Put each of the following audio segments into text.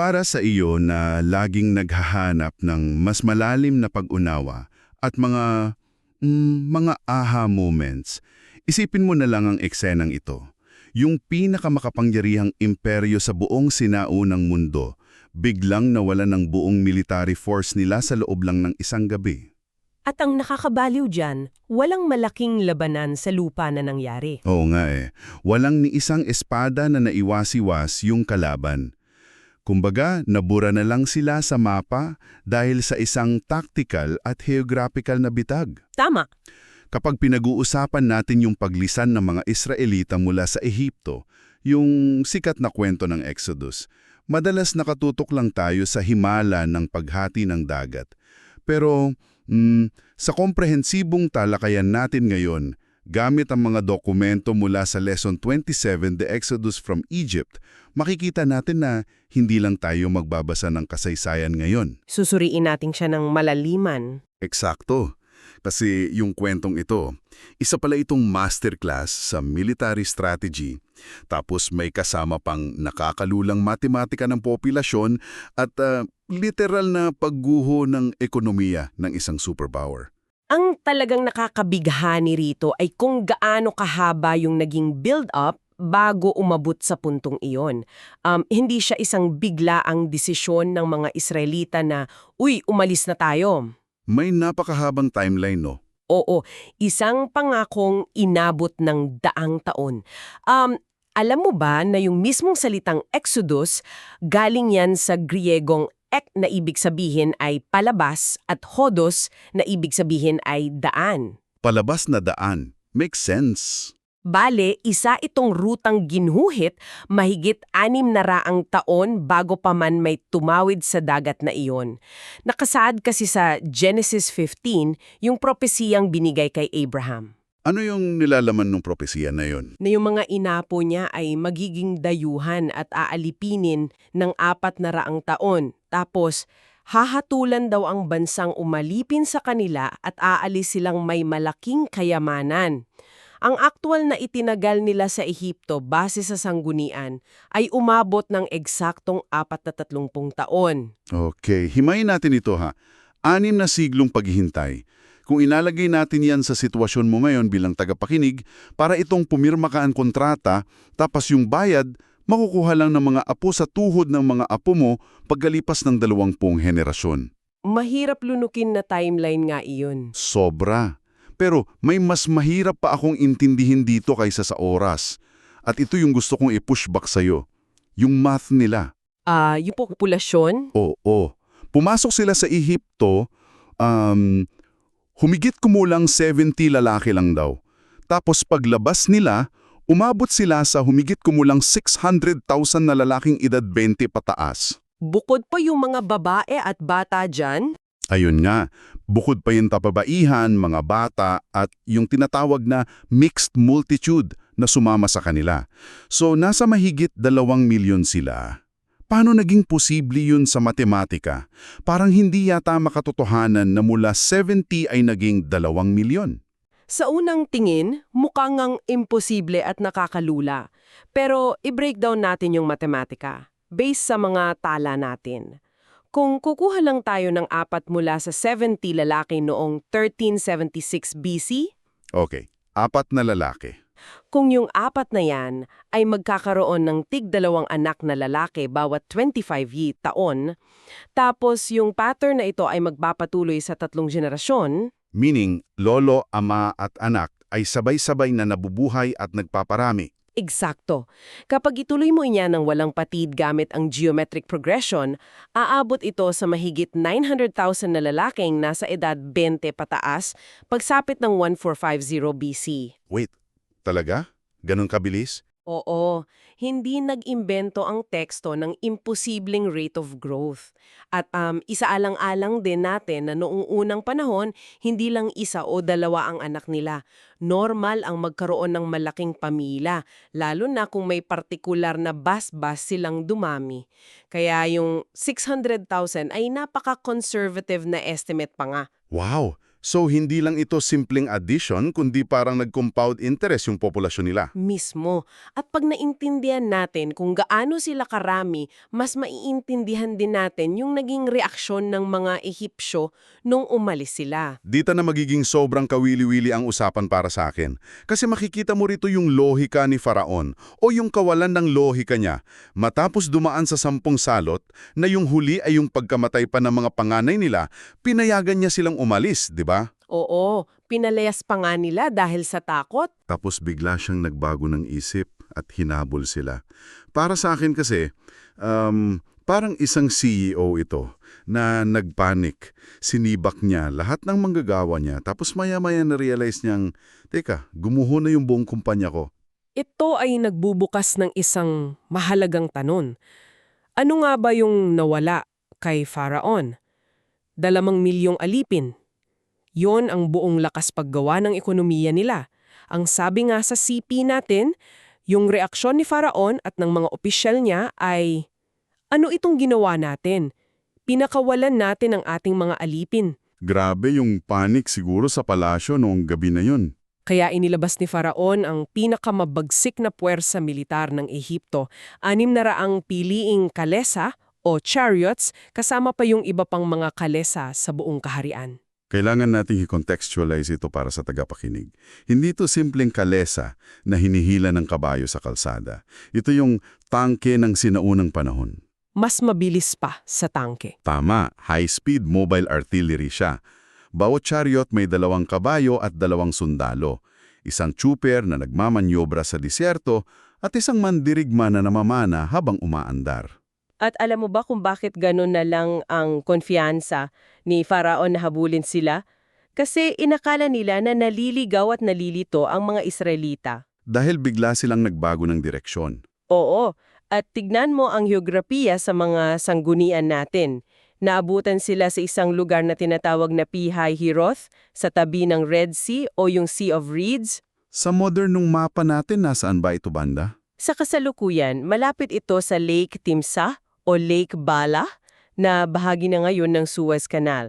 Para sa iyo na laging naghahanap ng mas malalim na pag-unawa at mga aha moments, isipin mo na lang ang eksenang ito. Yung pinakamakapangyarihang imperyo sa buong sinaunang mundo, biglang nawalan ng buong military force nila sa loob lang ng isang gabi. At ang nakakabaliw dyan, walang malaking labanan sa lupa na nangyari. Oo nga eh, walang ni isang espada na naiwasiwas yung kalaban. Kumbaga, nabura na lang sila sa mapa dahil sa isang tactical at geographical na bitag. Tama. Kapag pinag-uusapan natin yung paglisan ng mga Israelita mula sa Ehipto, yung sikat na kwento ng Exodus, madalas nakatutok lang tayo sa himala ng paghati ng dagat. Pero sa komprehensibong talakayan natin ngayon, gamit ang mga dokumento mula sa Lesson 27, The Exodus from Egypt, makikita natin na hindi lang tayo magbabasa ng kasaysayan ngayon. Susuriin natin siya ng malaliman. Eksakto. Kasi yung kwentong ito, isa pala itong masterclass sa military strategy, tapos may kasama pang nakakalulang matematika ng populasyon at literal na pagguho ng ekonomiya ng isang superpower. Ang talagang nakakabighani rito ay kung gaano kahaba yung naging build-up bago umabot sa puntong iyon. Hindi siya isang biglaang desisyon ng mga Israelita na, uy, umalis na tayo. May napakahabang timeline, no? Oo, isang pangakong inabot ng daang taon. Alam mo ba na yung mismong salitang Exodus, galing yan sa Griegong ek na ibig sabihin ay palabas at hodos na ibig sabihin ay daan. Palabas na daan. Makes sense. Bale, isa itong rutang ginuhit mahigit 600 taon bago pa man may tumawid sa dagat na iyon. Nakasaad kasi sa Genesis 15 yung propesiyang binigay kay Abraham. Ano yung nilalaman ng propesiya na yun? Na yung mga inapo niya ay magiging dayuhan at aalipinin ng 400 taon. Tapos, hahatulan daw ang bansang umalipin sa kanila at aalis silang may malaking kayamanan. Ang aktwal na itinagal nila sa Ehipto base sa sanggunian ay umabot ng eksaktong 430 taon. Okay, himayin natin ito ha. 6 na siglong paghihintay. Kung inalagay natin yan sa sitwasyon mo ngayon bilang tagapakinig, para itong pumirma ka ang kontrata, tapos yung bayad, makukuha lang ng mga apo sa tuhod ng mga apo mo pagkalipas ng 20 henerasyon. Mahirap lunukin na timeline nga iyon. Sobra. Pero may mas mahirap pa akong intindihin dito kaysa sa oras. At ito yung gusto kong i-push back sa'yo. Yung math nila. Yung populasyon? Oo. Pumasok sila sa Ehipto, humigit kumulang 70 lalaki lang daw. Tapos paglabas nila, umabot sila sa humigit kumulang 600,000 na lalaking edad 20 pataas. Bukod pa yung mga babae at bata dyan? Ayun nga, bukod pa yung tapabaihan, mga bata, at yung tinatawag na mixed multitude na sumama sa kanila. So, nasa mahigit 2 milyon sila. Paano naging posible yun sa matematika? Parang hindi yata makatotohanan na mula 70 ay naging 2 milyon. Sa unang tingin, mukhang ngang imposible at nakakalula. Pero i-breakdown natin yung matematika, based sa mga tala natin. Kung kukuha lang tayo ng 4 mula sa 70 lalaki noong 1376 BC, Okay, 4 na lalaki. kung yung 4 na yan ay magkakaroon ng tig-2 anak na lalaki bawat 25 taon, tapos yung pattern na ito ay magpapatuloy sa 3 henerasyon, Meaning, lolo, ama at anak ay sabay-sabay na nabubuhay at nagpaparami. eksakto. Kapag ituloy mo niya ng walang patid gamit ang geometric progression, aabot ito sa mahigit 900,000 na lalaking nasa edad 20 pataas pagsapit ng 1450 BC. Wait, talaga? Ganon kabilis? Oo, hindi nag-imbento ang teksto ng imposibleng rate of growth. At isaalang-alang din natin na noong unang panahon, hindi lang 1 o 2 ang anak nila. Normal ang magkaroon ng malaking pamilya, lalo na kung may partikular na basbas silang dumami. Kaya yung 600,000 ay napaka-conservative na estimate pa nga. Wow! So hindi lang ito simpleng addition, kundi parang nag-compound interest yung populasyon nila. Mismo. At pag naintindihan natin kung gaano sila karami, mas maiintindihan din natin yung naging reaksyon ng mga Ehipsyo nung umalis sila. Dito na magiging sobrang kawili-wili ang usapan para sa akin. Kasi makikita mo rito yung lohika ni Faraon o yung kawalan ng lohika niya. Matapos dumaan sa 10 salot, na yung huli ay yung pagkamatay pa ng mga panganay nila, pinayagan niya silang umalis, di ba? Oo, pinalayas pa nga nila dahil sa takot. Tapos bigla siyang nagbago ng isip at hinabol sila. Para sa akin kasi, parang isang CEO ito na nagpanik. Sinibak niya lahat ng manggagawa niya tapos maya-maya na-realize niyang, teka, gumuho na yung buong kumpanya ko. Ito ay nagbubukas ng isang mahalagang tanong. Ano nga ba yung nawala kay Faraon? 2 milyong alipin. Yon ang buong lakas paggawa ng ekonomiya nila. Ang sabi nga sa CP natin, yung reaksyon ni Faraon at ng mga opisyal niya ay, ano itong ginawa natin? Pinakawalan natin ang ating mga alipin. Grabe yung panik siguro sa palasyo noong gabi na yun. Kaya inilabas ni Faraon ang pinakamabagsik na puwersa militar ng Ehipto, 600 piliing kalesa o chariots kasama pa yung iba pang mga kalesa sa buong kaharian. Kailangan nating i-contextualize ito para sa tagapakinig. Hindi ito simpleng kalesa na hinihila ng kabayo sa kalsada. Ito yung tangke ng sinaunang panahon. Mas mabilis pa sa tangke. Tama, high-speed mobile artillery siya. Bawat chariot may 2 kabayo at 2 sundalo. Isang trooper na nagmamanyobra sa disyerto at isang mandirigma na namamana habang umaandar. At alam mo ba kung bakit gano'n na lang ang konfiyansa ni Faraon na habulin sila? Kasi inakala nila na naliligaw at nalilito ang mga Israelita. Dahil bigla silang nagbago ng direksyon. Oo, at tignan mo ang heograpiya sa mga sanggunian natin. Naabutan sila sa isang lugar na tinatawag na Pi-Hahiroth sa tabi ng Red Sea o yung Sea of Reeds. Sa modernong mapa natin, nasaan ba ito banda? Sa kasalukuyan, malapit ito sa Lake Timsah o Lake Bala na bahagi na ngayon ng Suez Canal.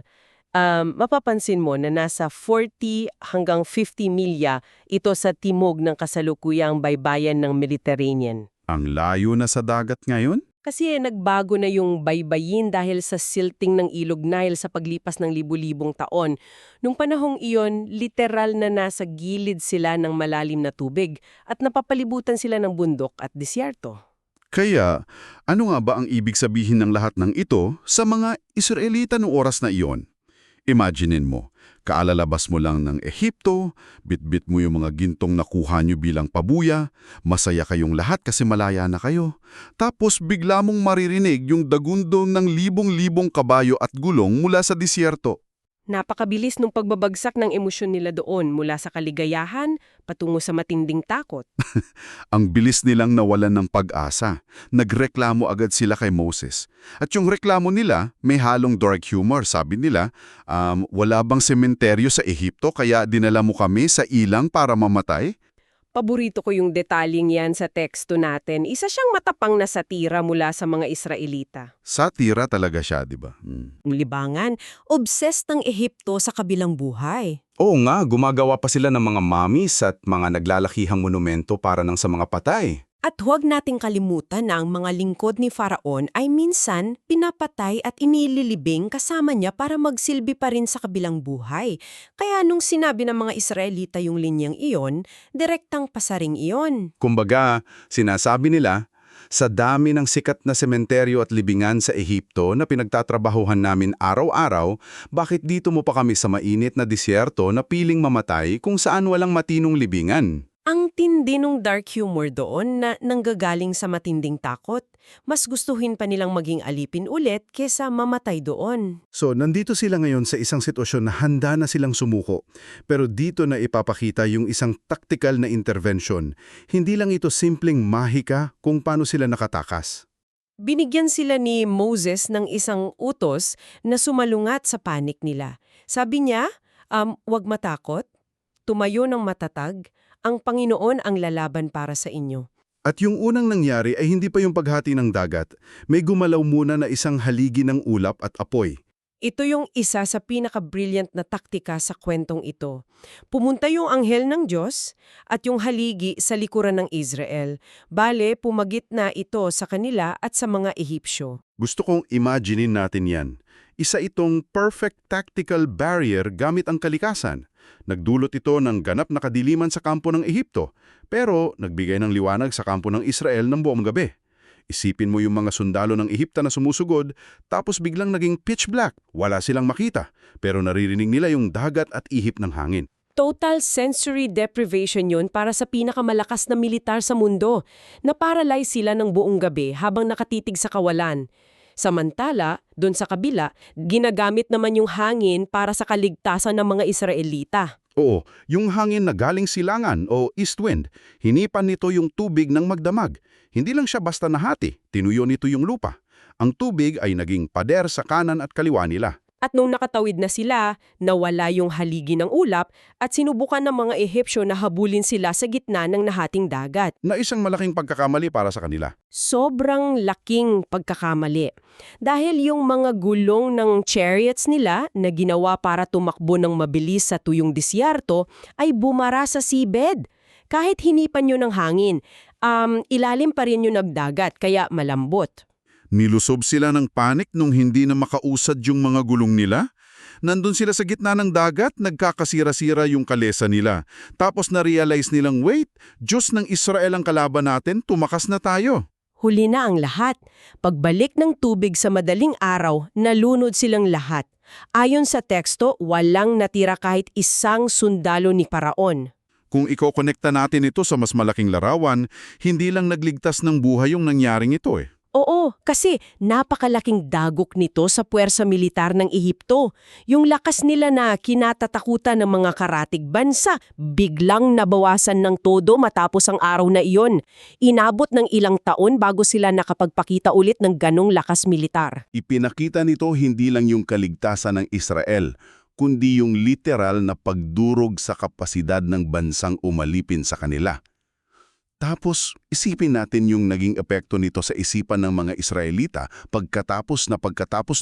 Mapapansin mo na nasa 40 hanggang 50 milya ito sa timog ng kasalukuyang baybayan ng Mediterranean. Ang layo na sa dagat ngayon? Kasi nagbago na yung baybayin dahil sa silting ng ilog Nile sa paglipas ng libu-libong taon. Nung panahong iyon, literal na nasa gilid sila ng malalim na tubig at napapalibutan sila ng bundok at disyerto. Kaya, ano nga ba ang ibig sabihin ng lahat ng ito sa mga Israelita noong oras na iyon? Imaginin mo, kaalalabas mo lang ng Ehipto, bitbit mo yung mga gintong nakuha nyo bilang pabuya, masaya kayong lahat kasi malaya na kayo. Tapos bigla mong maririnig yung dagundong ng libong-libong kabayo at gulong mula sa disyerto. Napakabilis nung pagbabagsak ng emosyon nila doon mula sa kaligayahan patungo sa matinding takot. Ang bilis nilang nawalan ng pag-asa. Nagreklamo agad sila kay Moses. At yung reklamo nila, may halong dark humor. Sabi nila, wala bang sementeryo sa Ehipto kaya dinala mo kami sa ilang para mamatay? Paborito ko yung detalyeng yan sa teksto natin. Isa siyang matapang na satira mula sa mga Israelita. Satira talaga siya, di ba? Libangan, obsessed ng Ehipto sa kabilang buhay. Oo nga, gumagawa pa sila ng mga mummies at mga naglalakihang monumento para nang sa mga patay. At huwag nating kalimutan na ang mga lingkod ni Faraon ay minsan pinapatay at inililibing kasama niya para magsilbi pa rin sa kabilang buhay. Kaya nung sinabi ng mga Israelita yung linyang iyon, direktang pasaring iyon. Kumbaga, sinasabi nila, sa dami ng sikat na sementeryo at libingan sa Ehipto na pinagtatrabahuhan namin araw-araw, bakit dito mo pa kami sa mainit na disyerto na piling mamatay kung saan walang matinong libingan? Ang tindi nung dark humor doon na nanggagaling sa matinding takot. Mas gustuhin pa nilang maging alipin ulit kesa mamatay doon. So, nandito sila ngayon sa isang sitwasyon na handa na silang sumuko. Pero dito na ipapakita yung isang tactical na intervention. Hindi lang ito simpleng mahika kung paano sila nakatakas. Binigyan sila ni Moses ng isang utos na sumalungat sa panik nila. Sabi niya, wag matakot, tumayo ng matatag, ang Panginoon ang lalaban para sa inyo. At yung unang nangyari ay hindi pa yung paghati ng dagat. May gumalaw muna na isang haligi ng ulap at apoy. Ito yung isa sa pinaka-brilliant na taktika sa kwentong ito. Pumunta yung anghel ng Diyos at yung haligi sa likuran ng Israel. Bale, pumagit na ito sa kanila at sa mga Ehipsyo. Gusto kong imaginein natin yan. Isa itong perfect tactical barrier gamit ang kalikasan. Nagdulot ito ng ganap na kadiliman sa kampo ng Ehipto, pero nagbigay ng liwanag sa kampo ng Israel ng buong gabi. Isipin mo yung mga sundalo ng Ehipto na sumusugod, tapos biglang naging pitch black. Wala silang makita, pero naririnig nila yung dagat at ihip ng hangin. Total sensory deprivation yun para sa pinakamalakas na militar sa mundo. Naparalyze sila ng buong gabi habang nakatitig sa kawalan. Samantala, doon sa kabila, ginagamit naman yung hangin para sa kaligtasan ng mga Israelita. Oo, yung hangin na galing silangan o east wind, hinipan nito yung tubig ng magdamag. Hindi lang siya basta nahati, tinuyo nito yung lupa. Ang tubig ay naging pader sa kanan at kaliwa nila. At nung nakatawid na sila, nawala yung haligi ng ulap at sinubukan ng mga Ehipsyo na habulin sila sa gitna ng nahating dagat. Na isang malaking pagkakamali para sa kanila. Sobrang laking pagkakamali. Dahil yung mga gulong ng chariots nila na ginawa para tumakbo ng mabilis sa tuyong disyerto ay bumara sa seabed. Kahit hinipan nyo ng hangin, ilalim pa rin yung nagdagat kaya malambot. Nilusob sila ng panik nung hindi na makausad yung mga gulong nila. Nandun sila sa gitna ng dagat, nagkakasira-sira yung kalesa nila. Tapos na-realize nilang, wait, Diyos ng Israel ang kalaban natin, tumakas na tayo. Huli na ang lahat. Pagbalik ng tubig sa madaling araw, nalunod silang lahat. Ayon sa teksto, walang natira kahit isang sundalo ni Paraon. Kung ikokonekta natin ito sa mas malaking larawan, hindi lang nagligtas ng buhay yung nangyaring ito eh. Oo, kasi napakalaking dagok nito sa puwersa militar ng Ehipto. Yung lakas nila na kinatatakutan ng mga karatig bansa, biglang nabawasan ng todo matapos ang araw na iyon. Inabot ng ilang taon bago sila nakapagpakita ulit ng ganong lakas militar. Ipinakita nito hindi lang yung kaligtasan ng Israel, kundi yung literal na pagdurog sa kapasidad ng bansang umalipin sa kanila. Tapos, isipin natin yung naging epekto nito sa isipan ng mga Israelita pagkatapos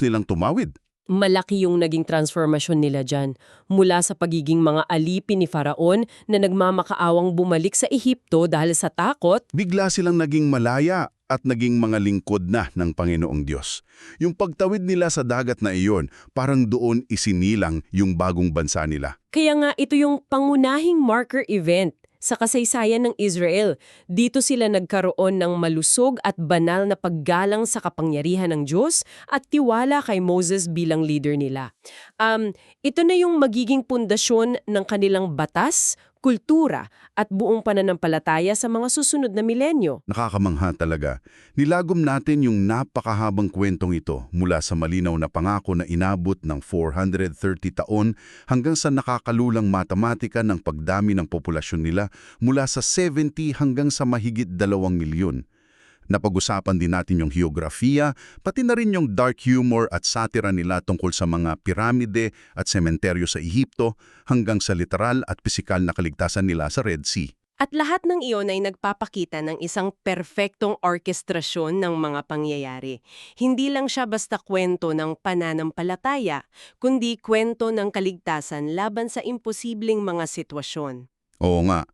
nilang tumawid. Malaki yung naging transformasyon nila dyan. Mula sa pagiging mga alipin ni Faraon na nagmamakaawang bumalik sa Ehipto dahil sa takot, Bigla silang naging malaya at naging mga lingkod na ng Panginoong Diyos. Yung pagtawid nila sa dagat na iyon, parang doon isinilang yung bagong bansa nila. kaya nga ito yung pangunahing marker event sa kasaysayan ng Israel. Dito sila nagkaroon ng malusog at banal na paggalang sa kapangyarihan ng Diyos at tiwala kay Moses bilang leader nila. Ito na yung magiging pundasyon ng kanilang batas, kultura at buong pananampalataya sa mga susunod na milenyo. Nakakamangha talaga. Nilagom natin yung napakahabang kwentong ito mula sa malinaw na pangako na inabot ng 430 taon hanggang sa nakakalulang matematika ng pagdami ng populasyon nila mula sa 70 hanggang sa mahigit 2 milyon. Napag-usapan din natin yung heografiya, pati na rin yung dark humor at satira nila tungkol sa mga piramide at sementeryo sa Ehipto hanggang sa literal at pisikal na kaligtasan nila sa Red Sea. At lahat ng iyon ay nagpapakita ng isang perpektong orkestrasyon ng mga pangyayari. Hindi lang siya basta kwento ng pananampalataya, kundi kwento ng kaligtasan laban sa imposibleng mga sitwasyon. Oo nga.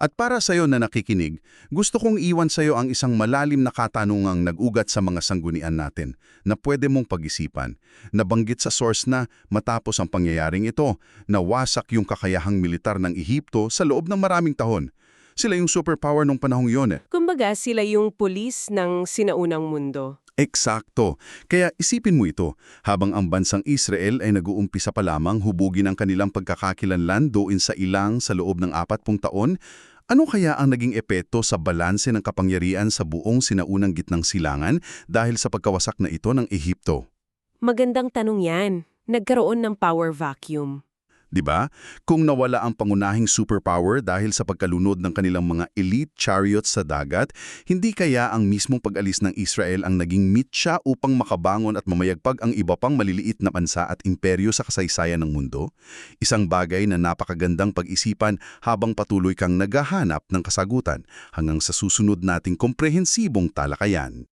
At para sa'yo na nakikinig, gusto kong iwan sa'yo ang isang malalim na katanungang nag-ugat sa mga sanggunian natin na pwede mong pag-isipan. Nabanggit sa source na matapos ang pangyayaring ito, nawasak yung kakayahang militar ng Ehipto sa loob ng maraming taon. Sila yung superpower nung panahong yun eh. Kumbaga, sila yung pulis ng sinaunang mundo. Eksakto. Kaya isipin mo ito, habang ang bansang Israel ay nag-uumpisa pa lamang hubugin ang kanilang pagkakakilanlan doon sa ilang sa loob ng 40 taon, ano kaya ang naging epekto sa balanse ng kapangyarihan sa buong sinaunang gitnang silangan dahil sa pagkawasak na ito ng Ehipto? Magandang tanong yan. Nagkaroon ng power vacuum. Diba? Kung nawala ang pangunahing superpower dahil sa pagkalunod ng kanilang mga elite chariots sa dagat, hindi kaya ang mismong pag-alis ng Israel ang naging mitya upang makabangon at mamayagpag ang iba pang maliliit na bansa at imperyo sa kasaysayan ng mundo? Isang bagay na napakagandang pag-isipan habang patuloy kang naghahanap ng kasagutan hanggang sa susunod nating komprehensibong talakayan.